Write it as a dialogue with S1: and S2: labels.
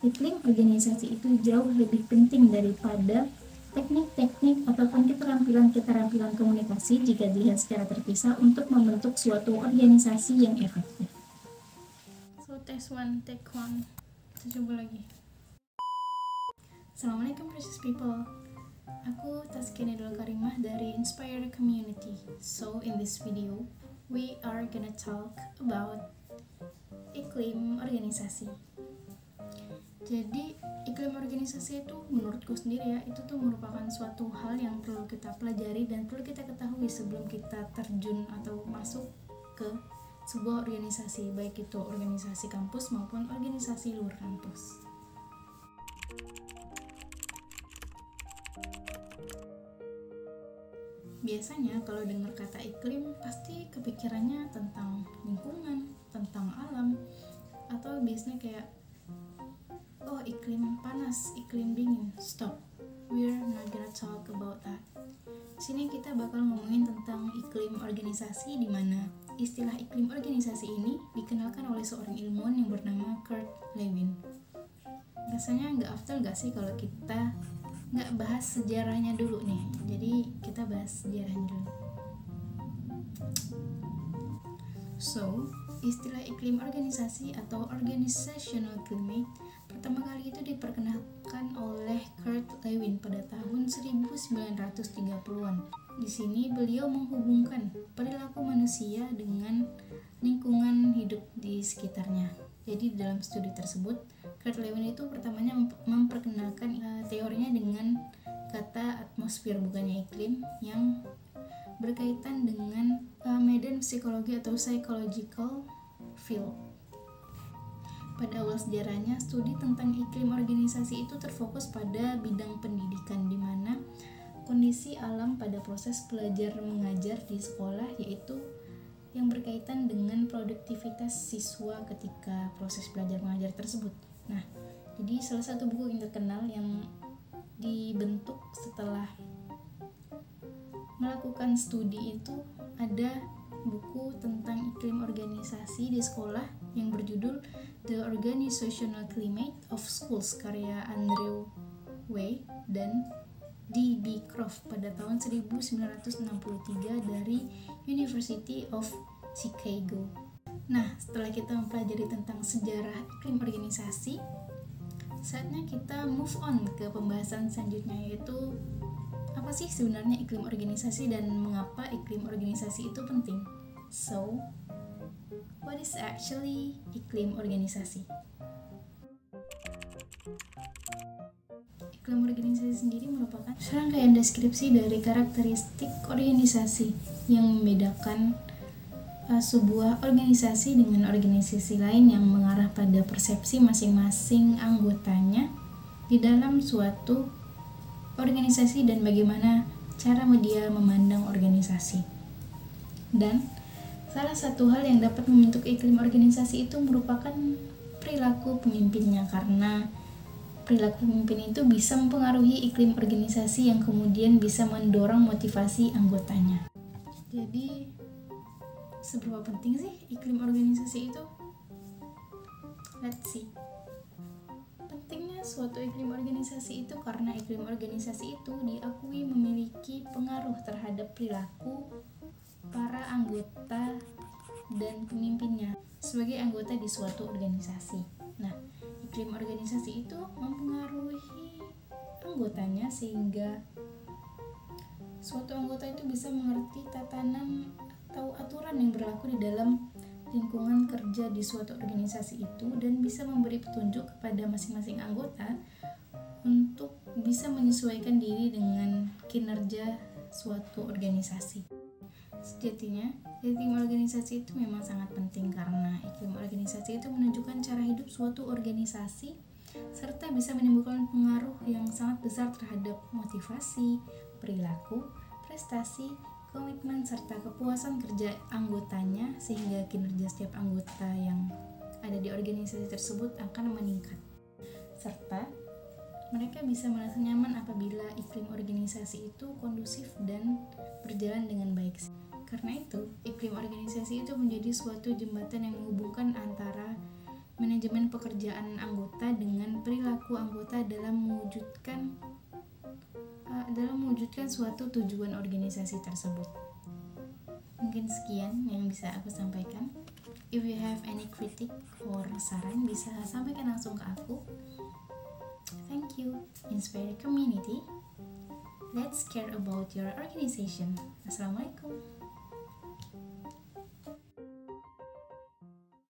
S1: iklim organisasi itu jauh lebih penting daripada teknik-teknik ataupun keterampilan-keterampilan komunikasi jika dilihat secara terpisah untuk membentuk suatu organisasi yang efektif.
S2: So test 1, take 1. Kita coba lagi. Assalamualaikum precious people. Aku Taskia Nidul Karimah dari Inspire Community. So in this video, we are gonna talk about iklim organisasi. Jadi iklim organisasi itu menurutku sendiri ya, itu tuh merupakan suatu hal yang perlu kita pelajari dan perlu kita ketahui sebelum kita terjun atau masuk ke sebuah organisasi, baik itu organisasi kampus maupun organisasi luar kampus. Biasanya kalau dengar kata iklim pasti kepikirannya tentang lingkungan, tentang alam, atau biasanya kayak oh iklim panas, iklim dingin. Stop, we're not gonna talk about that. Sini kita bakal ngomongin tentang iklim organisasi, di mana istilah iklim organisasi ini dikenalkan oleh seorang ilmuwan yang bernama Kurt Lewin. Rasanya nggak afdal nggak sih kalau kita nggak bahas sejarahnya dulu nih? Jadi kita bahas sejarahnya dulu. So, istilah iklim organisasi atau organizational climate pertama kali itu diperkenalkan oleh Kurt Lewin pada tahun 1930-an. Di sini beliau menghubungkan perilaku manusia dengan lingkungan hidup di sekitarnya. Jadi dalam studi tersebut, Kurt Lewin itu pertamanya memperkenalkan teorinya dengan kata atmosfer bukannya iklim, yang berkaitan dengan medan psikologi atau psychological field. Pada awal sejarahnya, studi tentang iklim organisasi itu terfokus pada bidang pendidikan, di mana kondisi alam pada proses belajar mengajar di sekolah, yaitu yang berkaitan dengan produktivitas siswa ketika proses belajar mengajar tersebut. Nah, jadi salah satu buku yang terkenal yang dibentuk setelah melakukan studi itu ada buku tentang iklim organisasi di sekolah yang berjudul The Organizational Climate of Schools karya Andrew Way dan D.B. Croft pada tahun 1963 dari University of Chicago. Nah, setelah kita mempelajari tentang sejarah iklim organisasi, saatnya kita move on ke pembahasan selanjutnya, yaitu apa sih sebenarnya iklim organisasi dan mengapa iklim organisasi itu penting. So, what is actually iklim organisasi? Iklim organisasi sendiri merupakan serangkaian deskripsi dari karakteristik organisasi yang membedakan sebuah organisasi dengan organisasi lain yang mengarah pada persepsi masing-masing anggotanya di dalam suatu organisasi dan bagaimana cara dia memandang organisasi. Dan salah satu hal yang dapat membentuk iklim organisasi itu merupakan perilaku pemimpinnya, karena perilaku pemimpin itu bisa mempengaruhi iklim organisasi yang kemudian bisa mendorong motivasi anggotanya. Jadi, seberapa penting sih iklim organisasi itu? Let's see. Pentingnya suatu iklim organisasi itu karena iklim organisasi itu diakui memiliki pengaruh terhadap perilaku para anggota dan pemimpinnya sebagai anggota di suatu organisasi. Nah, iklim organisasi itu mempengaruhi anggotanya sehingga suatu anggota itu bisa mengerti tatanan atau aturan yang berlaku di dalam lingkungan kerja di suatu organisasi itu dan bisa memberi petunjuk kepada masing-masing anggota untuk bisa menyesuaikan diri dengan kinerja suatu organisasi. Sejatinya, iklim organisasi itu memang sangat penting karena iklim organisasi itu menunjukkan cara hidup suatu organisasi serta bisa menimbulkan pengaruh yang sangat besar terhadap motivasi, perilaku, prestasi, komitmen, serta kepuasan kerja anggotanya sehingga kinerja setiap anggota yang ada di organisasi tersebut akan meningkat. Serta mereka bisa merasa nyaman apabila iklim organisasi itu kondusif dan berjalan dengan baik. Karena itu, iklim organisasi itu menjadi suatu jembatan yang menghubungkan antara manajemen pekerjaan anggota dengan perilaku anggota dalam mewujudkan suatu tujuan organisasi tersebut. Mungkin sekian yang bisa aku sampaikan. If you have any critic or saran, bisa sampaikan langsung ke aku. Thank you. Inspire community. Let's care about your organization. Assalamualaikum.